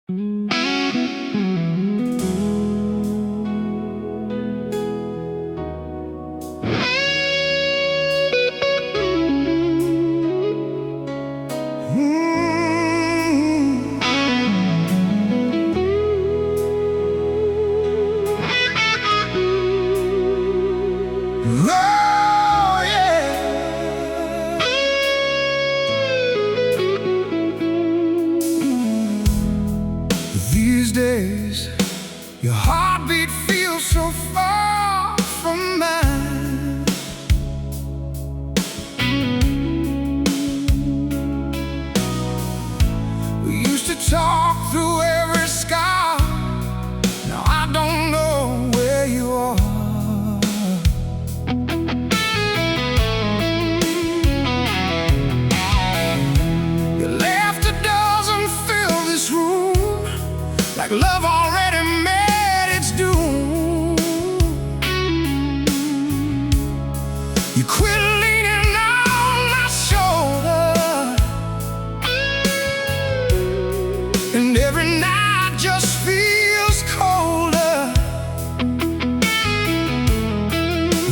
Oh, yeah. These days, your heartbeat feels so far from mine. We used to talk through every scar. Now I don't know where you are. Like love already met its doom. You quit leaning on my shoulder, and every night just feels colder.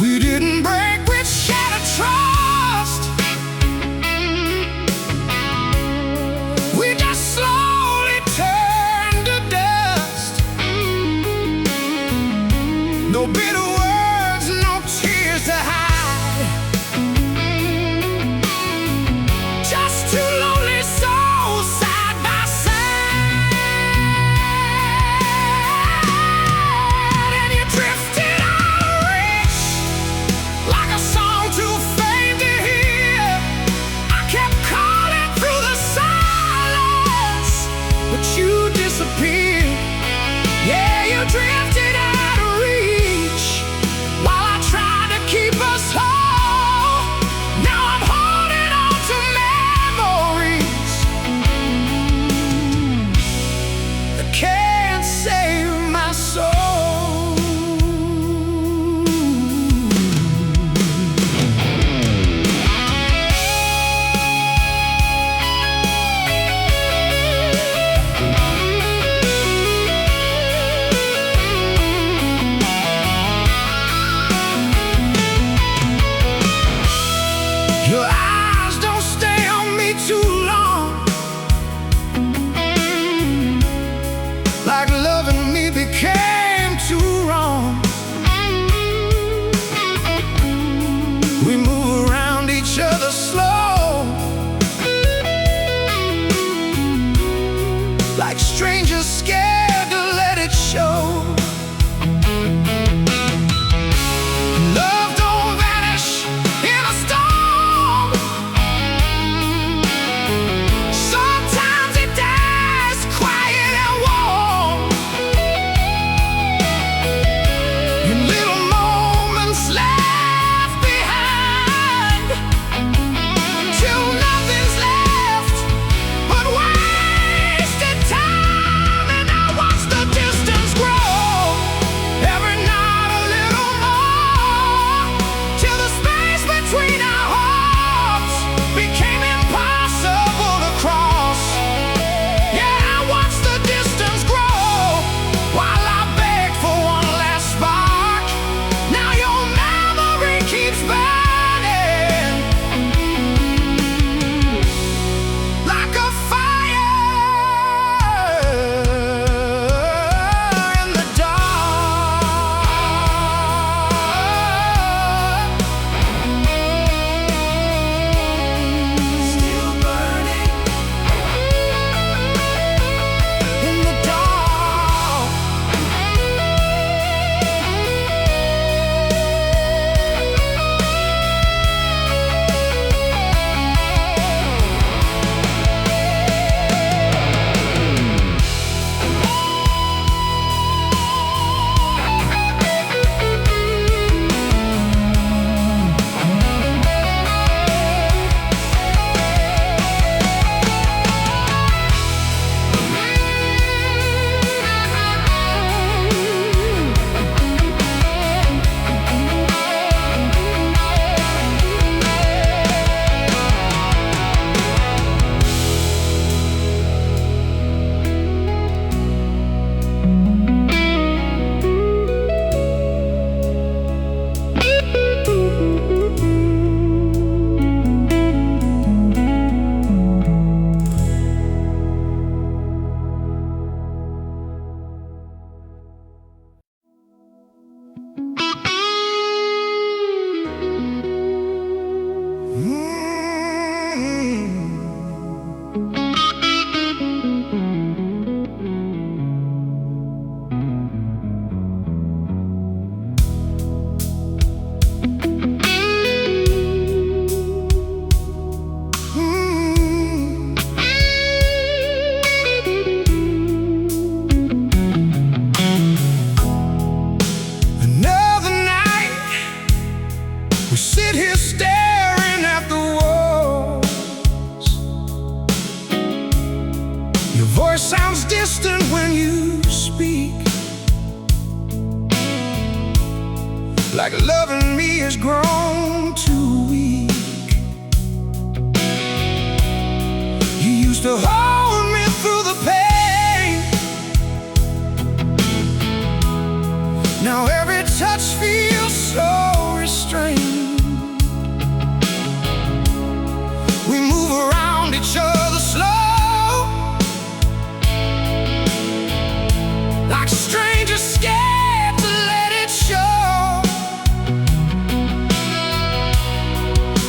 We didn't break with shattered trust. We just slowly turned to dust. No bitter words, no tears to hide. Just two lonely souls side by side. And you drifted out of reach, like a song too faint to hear. I kept calling through the silence, but you disappeared. Yeah, you drifted out of reach while I tried to keep us whole. Now I'm holding on to memories that can't save my soul. Your eyes don't stay on me too long, like loving me became too wrong. We move around each other slow, like strangers scared to let it show. Love don't vanish in a storm. Sometimes it dies quiet and warm, in little moments left behind, till nothing's left but wasted time. And I when you speak, like loving me has grown too weak. You used to hold me through the pain. Now every touch feels so restrained. We move around each other slow, like strangers scared to let it show.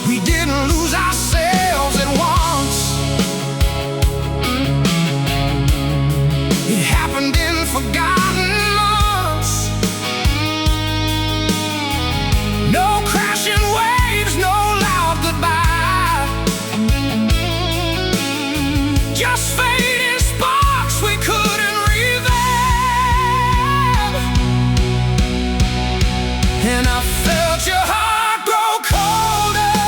We didn't lose ourselves at once. It happened in forgotten months. No crashing waves, no loud goodbye, just fading sparks we couldn't revive. And I felt your heart grow colder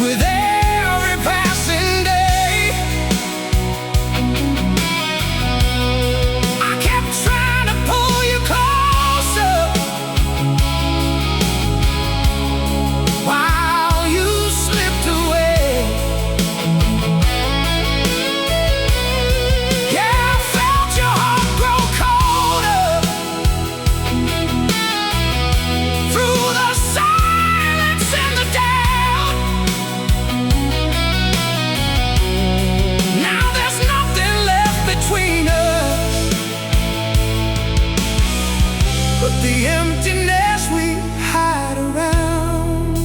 with every passing day. I kept trying to pull you closer while you slipped away. Yeah, I felt your heart grow colder through the silence and the doubt. Now there's nothing left between us but the emptiness we hide around.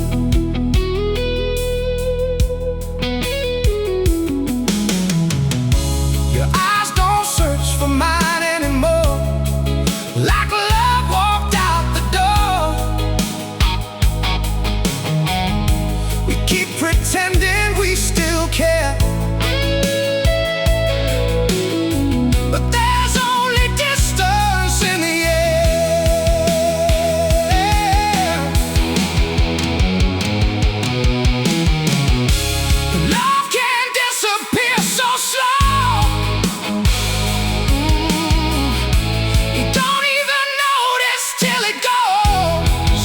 Your eyes don't search for mine anymore, like love walked out the door. We keep pretending we still care, but there's only distance in the air. Love can disappear so slow. You don't even notice till it goes.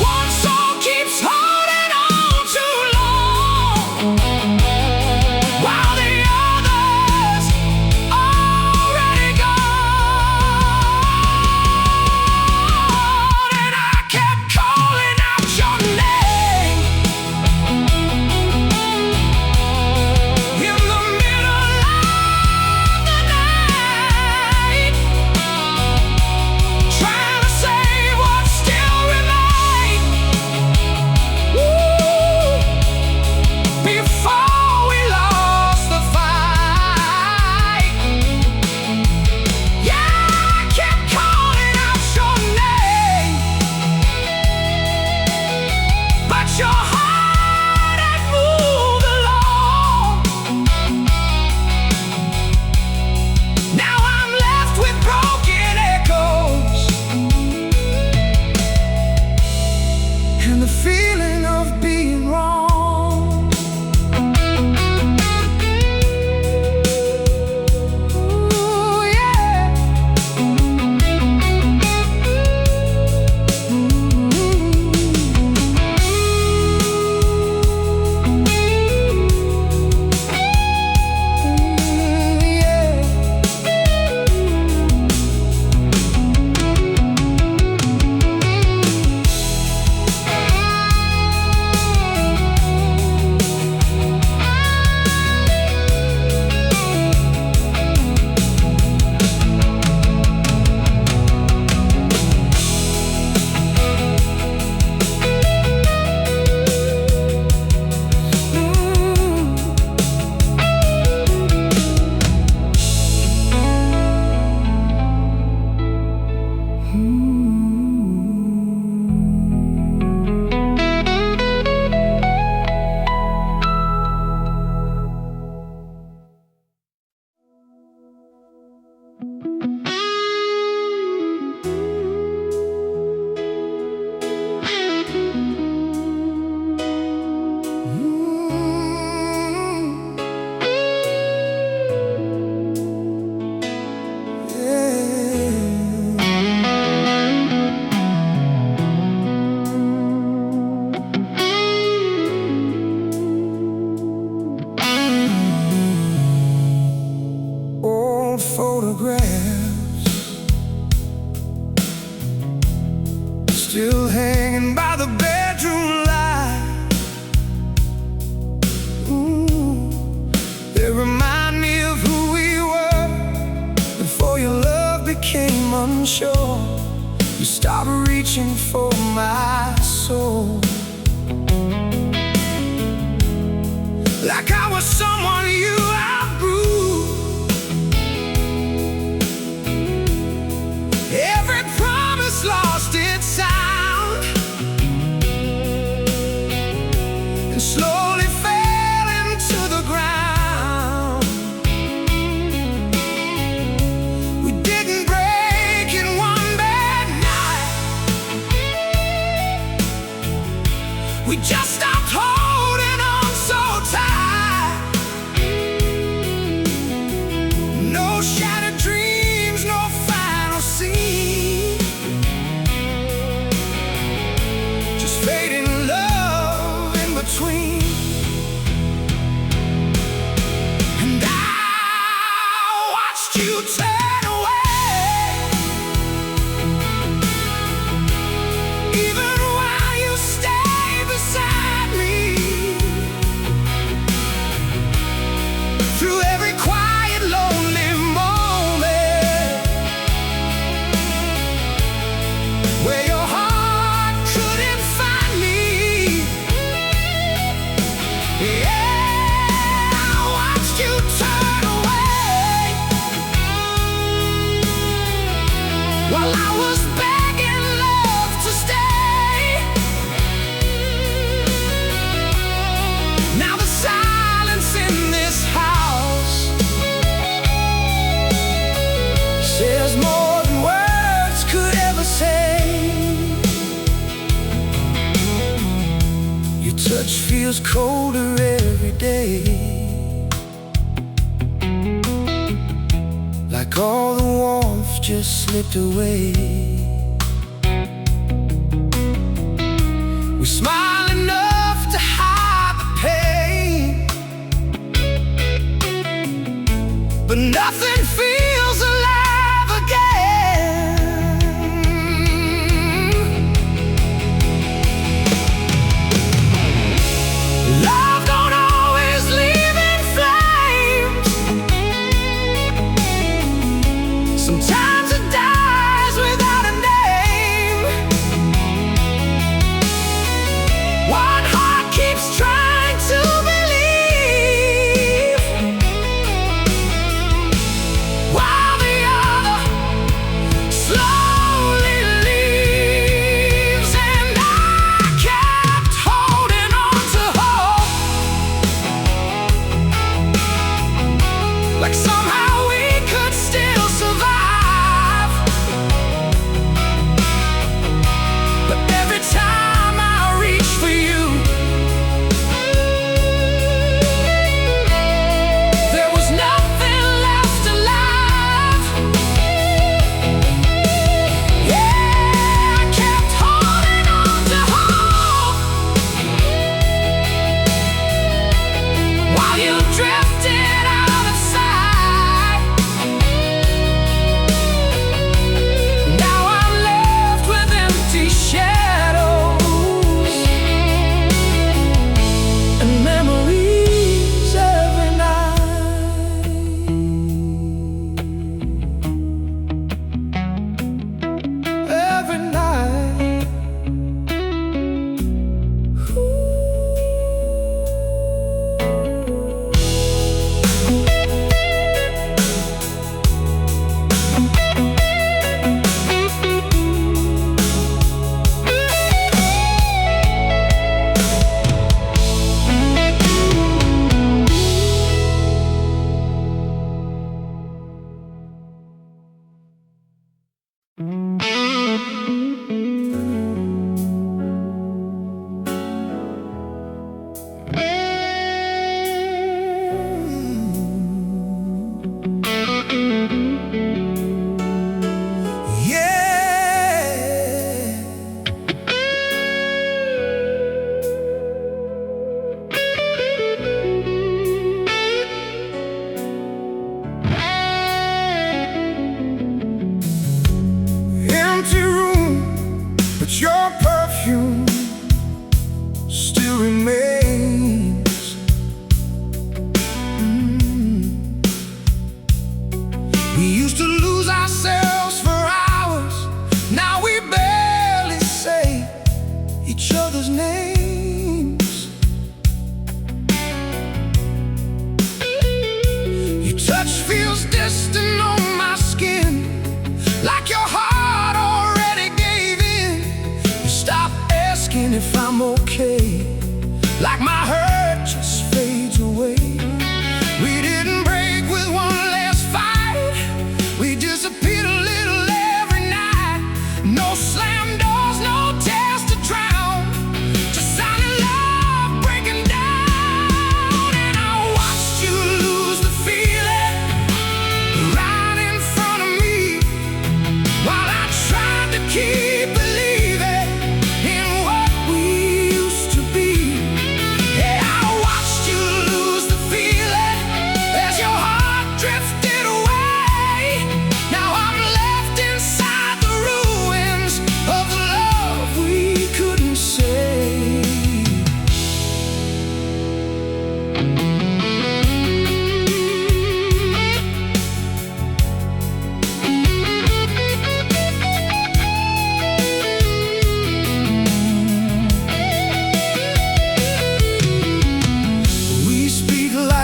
One soul keeps holding on too long, while the others already gone. And I kept calling out your name in the middle of the night, trying to save what still remained. Before we lost the fight. Yeah, I kept calling out your name, but your heart had moved along. Now I'm left with broken echoes and the feeling of being wrong. unsure, you start reaching for my soul. Like I was someone you outgrew. Every promise lost its sound and slowly fell into the ground. We didn't break in one bad night. We just stopped holding on so tight. No shattered dreams, no final scene, just fading love in between. And I watched you turn away, even while you stayed beside me. Through every quiet, lonely moment where your heart couldn't find me. Yeah, I watched you turn away while I was begging love to stay. Now the silence in this house says more than words could ever say. Your touch feels colder every day, like all the warmth just slipped away. We smile enough to hide the pain, but nothing feels alive again. Love don't always leave in flames. Sometimes it dies without a name. One heart keeps trying to believe, while the other slowly leaves. And I kept holding on to hope, like somehow we could still survive. But every time I reach for you, there was nothing left alive. Yeah, I kept holding on to hope while you drifted out of sight. Now I'm left with empty shadows and memories every night. Every night.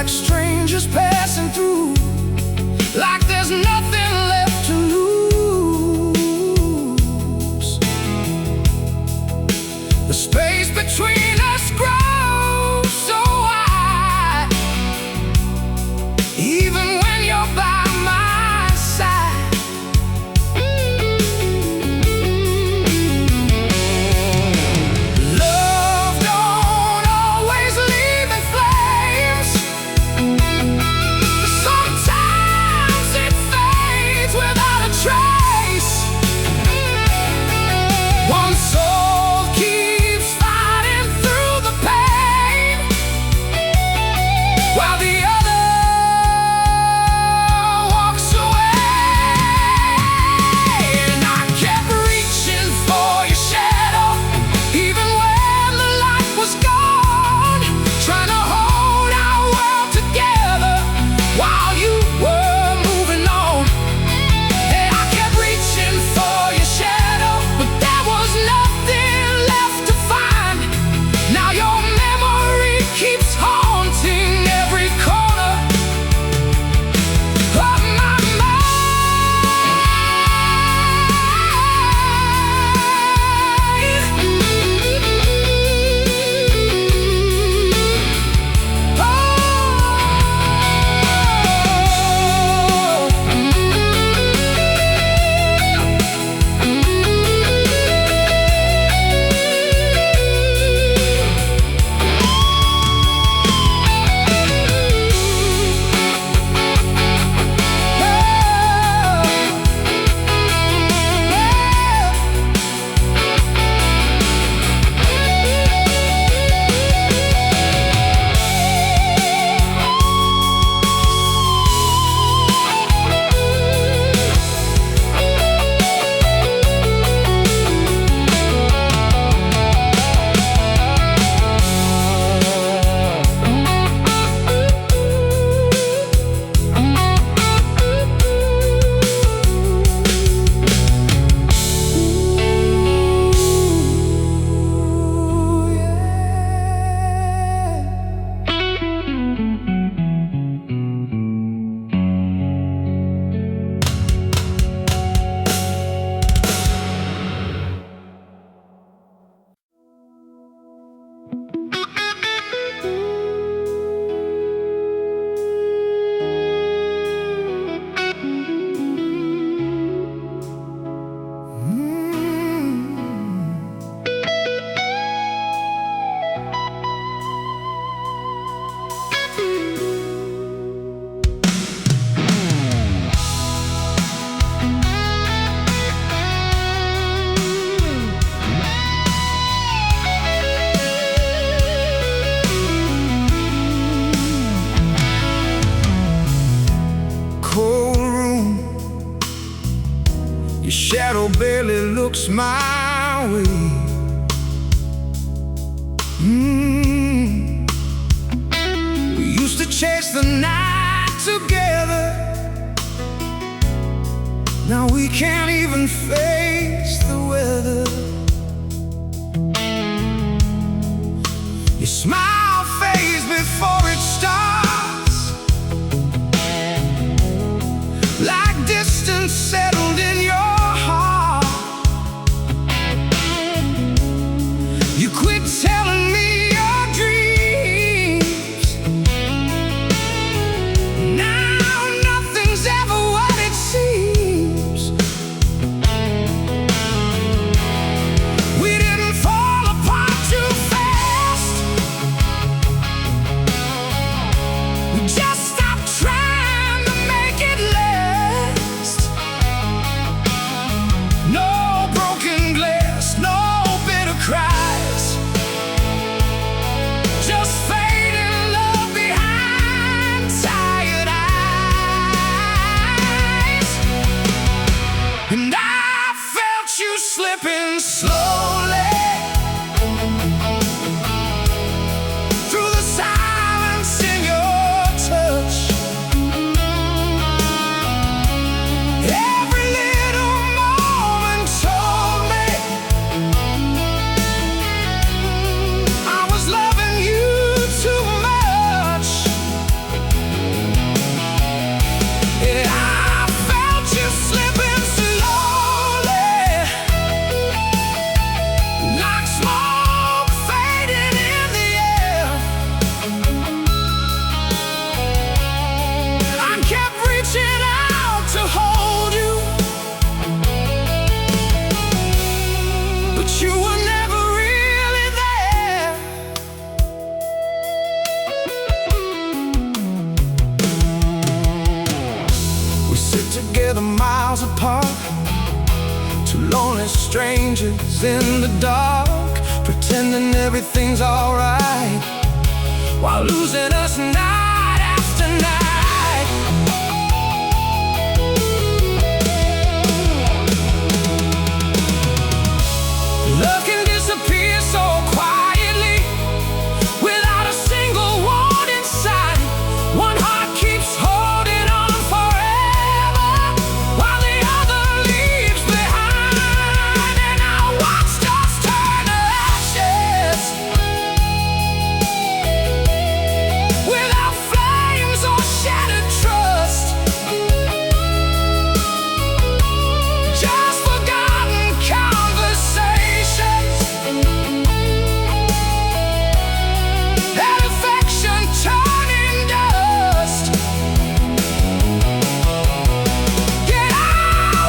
like strangers passing through, like there's nothing left to lose. The space between us grows so wide, even when you're by my side. Love don't always leave in flames. Sometimes it fades without a trace. One soul keeps fighting through the pain, while the other walks away. And I kept reaching for your shadow, even when the light was gone, trying to hold our world together while you were moving on. Hey, I kept reaching for your shadow, but there was nothing left to find. Now your memory keeps haunting every corner of my cold room. Your shadow barely looks my way. We used to chase the night together. Now we can't even face the weather. Your smile fades before it starts, like distance settled in your heart. You quit telling me your dreams. Now nothing's ever what it seems. miles apart, two lonely strangers in the dark, pretending everything's alright, while losing us night after night. Love can disappear so quietly, without a single warning sign. One heart keeps holding on forever, while the other leaves behind. And I watched us turn to ashes, without flames or shattered trust, just forgotten conversations, that affection turning dust. Yet I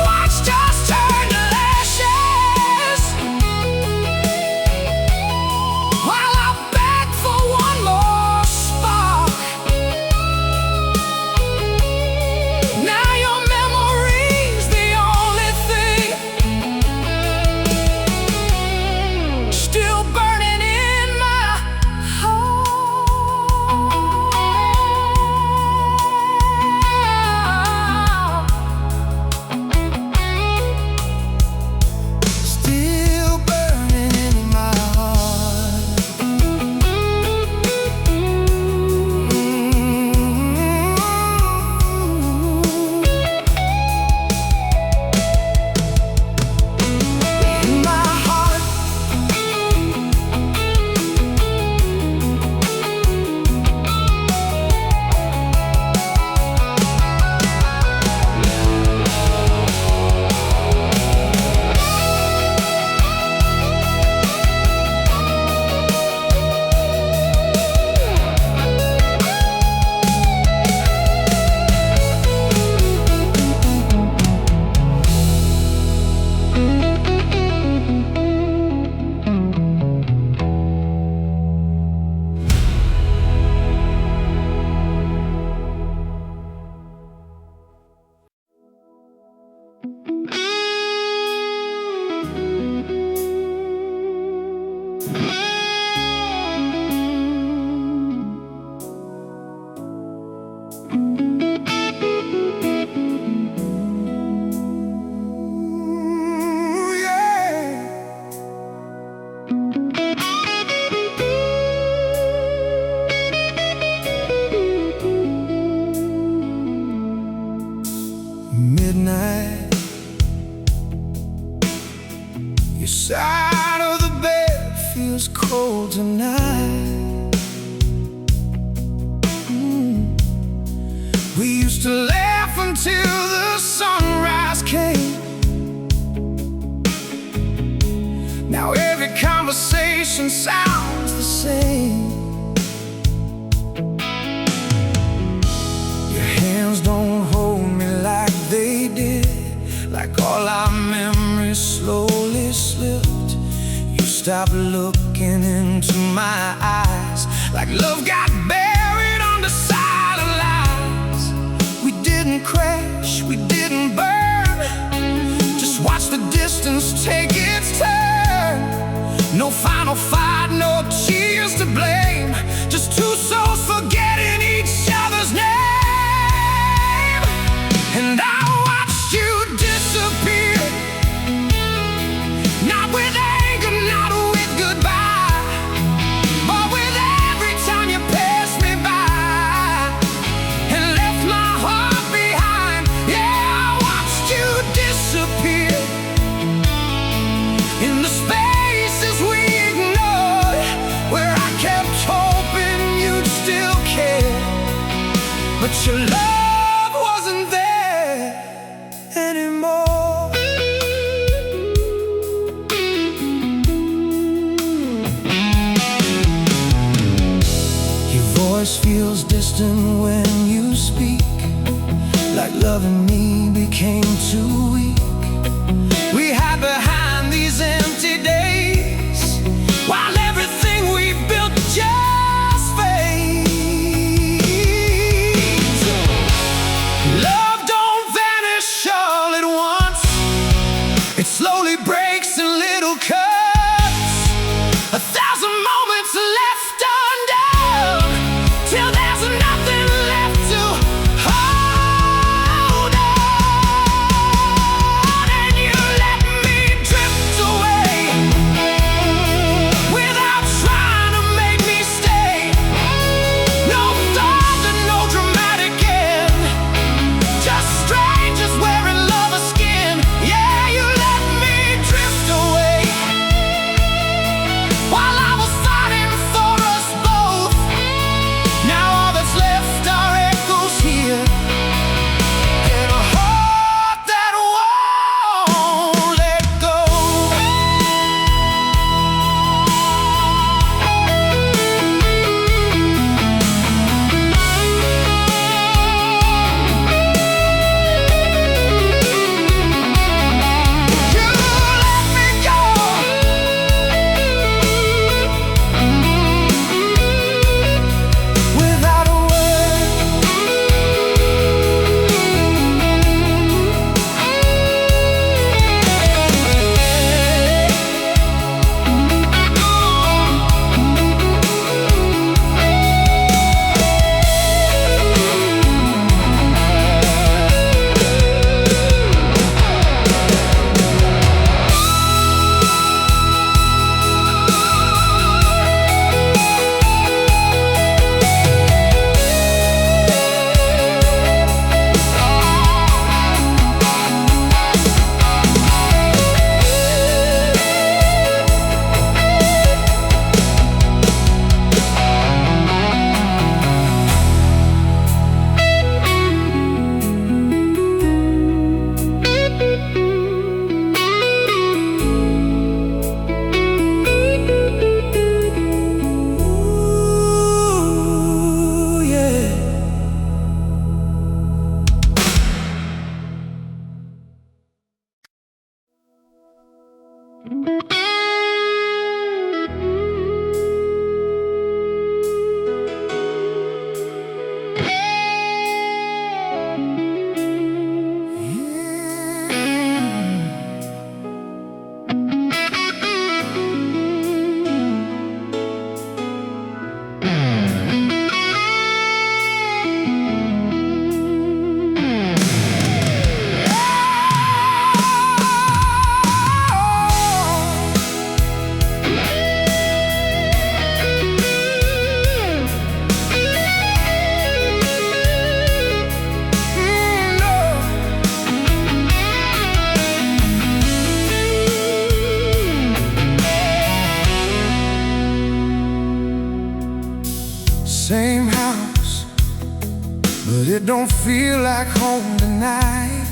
watched us turn to ashes, while I begged for one more spark. Now your memory's the only thing still burning in my heart. Still burning in my heart. In my heart. Midnight, your side of the bed feels cold tonight. We used to laugh until the sunrise came. Now every conversation sounds the same. Your hands don't hold me like they did, like all our memories slowly slipped. You stopped looking into my eyes, like love got buried under silent lies. We didn't crash, we didn't burn, just watch the distance take its turn. No final fight, no tears to blame, just two souls forgetting each other's name. And I watched you disappear, not with anger, not with goodbye, but with every time you passed me by and left my heart behind. Yeah, I watched you disappear in the spaces we ignored, where I kept hoping you'd still care, but your love wasn't there anymore. Your voice feels distant when you speak, like loving me became too weak. We hide behind these empty days, while everything we built just fades. Love don't vanish. but it don't feel like home tonight.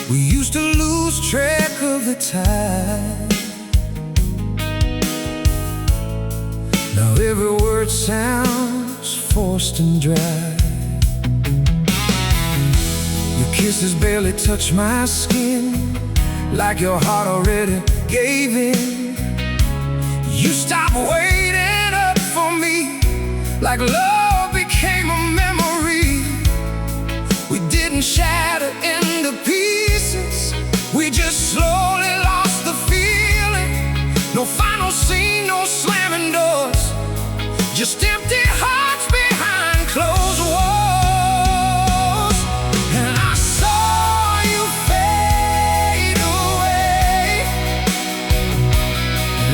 We used to lose track of the time. Now every word sounds forced and dry. Your kisses barely touch my skin, like your heart already gave in. You stopped waiting up for me, like love became a memory. We didn't shatter into pieces, we just slowly lost the feeling. No final scene, no slamming doors, just empty hearts behind closed walls. And I saw you fade away,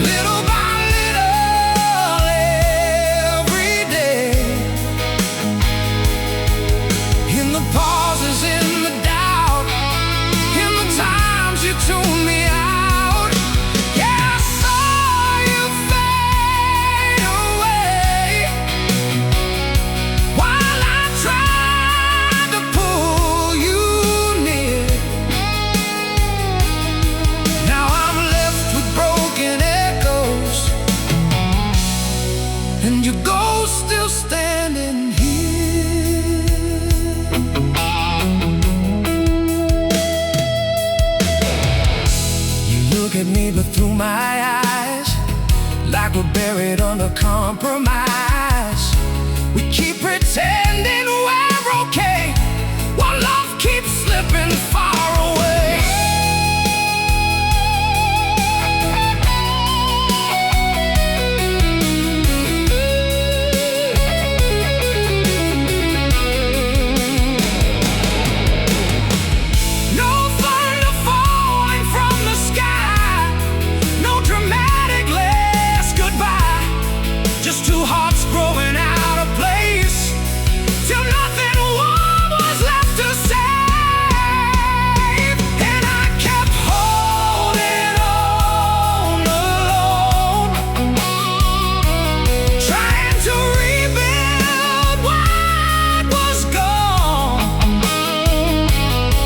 little by little, every day. In the pauses, in the doubt, in the times you tuned me out. Yeah, I saw you fade away, while I tried to pull you near. Now I'm left with broken echoes, and your ghost still standing here. You look at me, but through my eyes, like we're buried under compromise. We keep pretending we're okay, while love keeps slipping far away. No thunder falling from the sky, no dramatic last goodbye, just two hearts growing out of place, till nothing warm was left to save. And I kept holding on alone, trying to rebuild what was gone.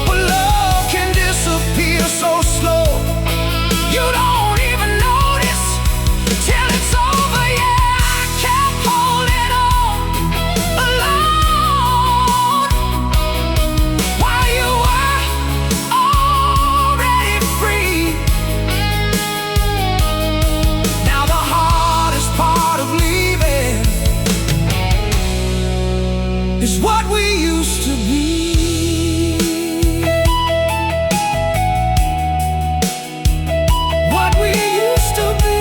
But love can disappear so slow, you don't even notice till it's over. Yeah, I kept holding on alone, while you were already free. Now the hardest part of leaving is what we used to be. What we used to be.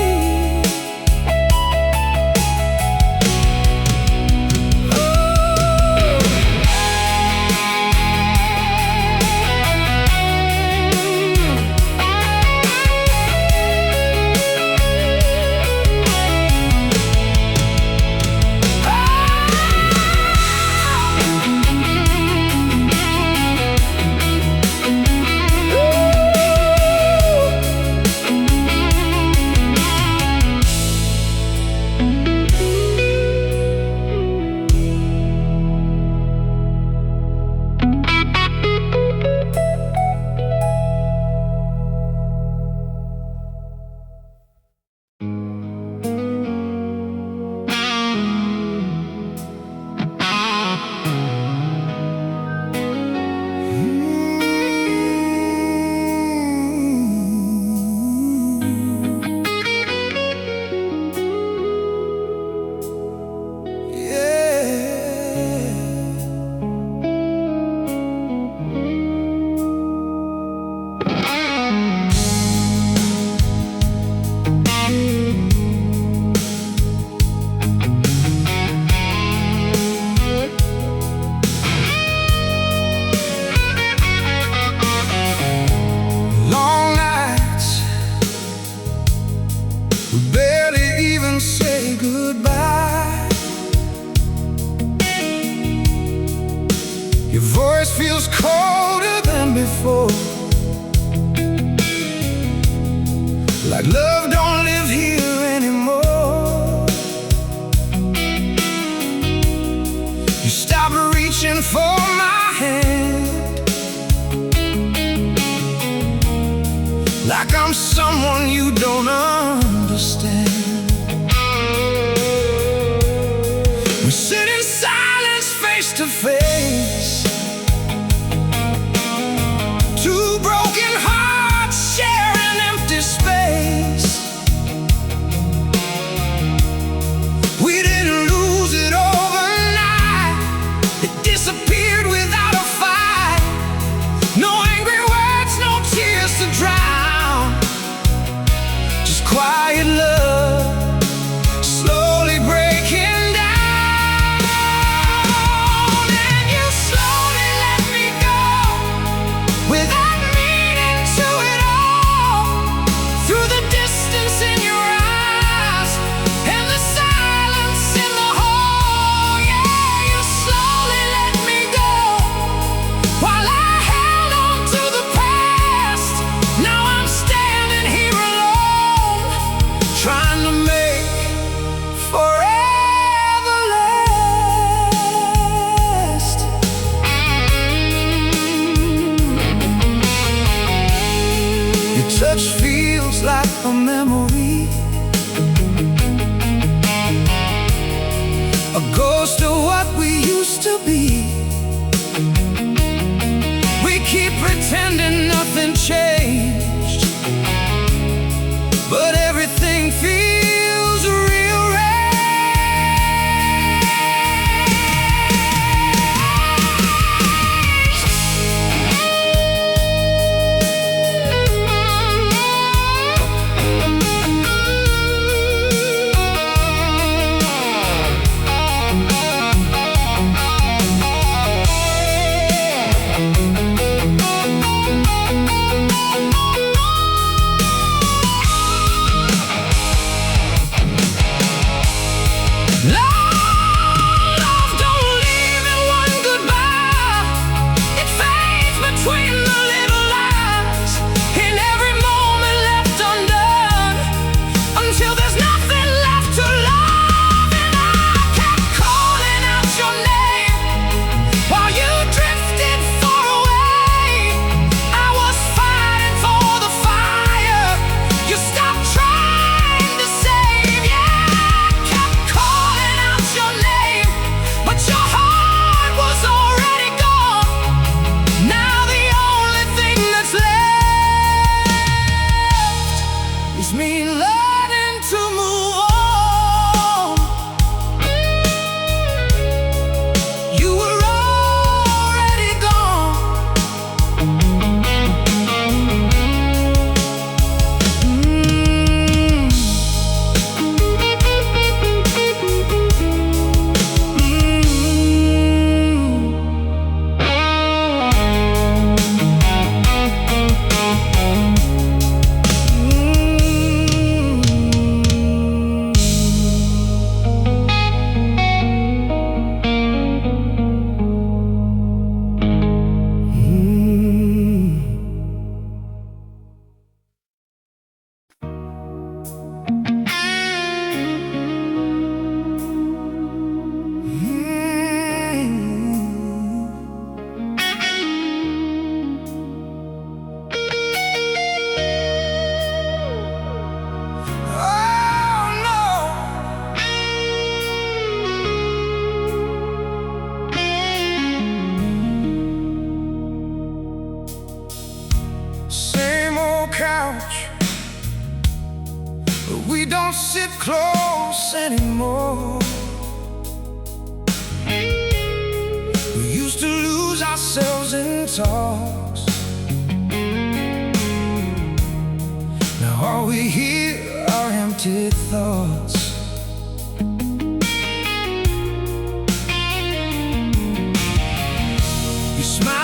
Long nights, we barely even say goodbye. Your voice feels colder than before, like love don't live here anymore. You stop reaching for my hand, like I'm someone you don't understand. We sit in silence, face to face, two broken hearts share an empty space. We didn't lose it overnight, it disappeared without a fight. No angry words, no tears to drown, just quiet love, slowly breaking down. And you slowly let me go, without meaning to at all. Through the distance in your eyes and the silence in the hall, yeah, you slowly let me go, while I held on to the past. Now I'm standing here alone, trying to make forever last. Your touch feels like a memory, a ghost of what we used to be. We keep pretending nothing changed, but everything feels real right. Love don't leave in one goodbye, it fades between the little lines, in every moment left undone, until there's nothing left to love. And I kept calling out your name while you drifted far away. I was fighting for the fire you stopped trying to save. Yeah, I kept calling out your name, but your heart was already gone. Now the only thing that's left is me learning to move on. You were already gone. Oh no, same old couch, but we don't sit close anymore. We used to lose ourselves in talks, now all we hear are empty thoughts. You smile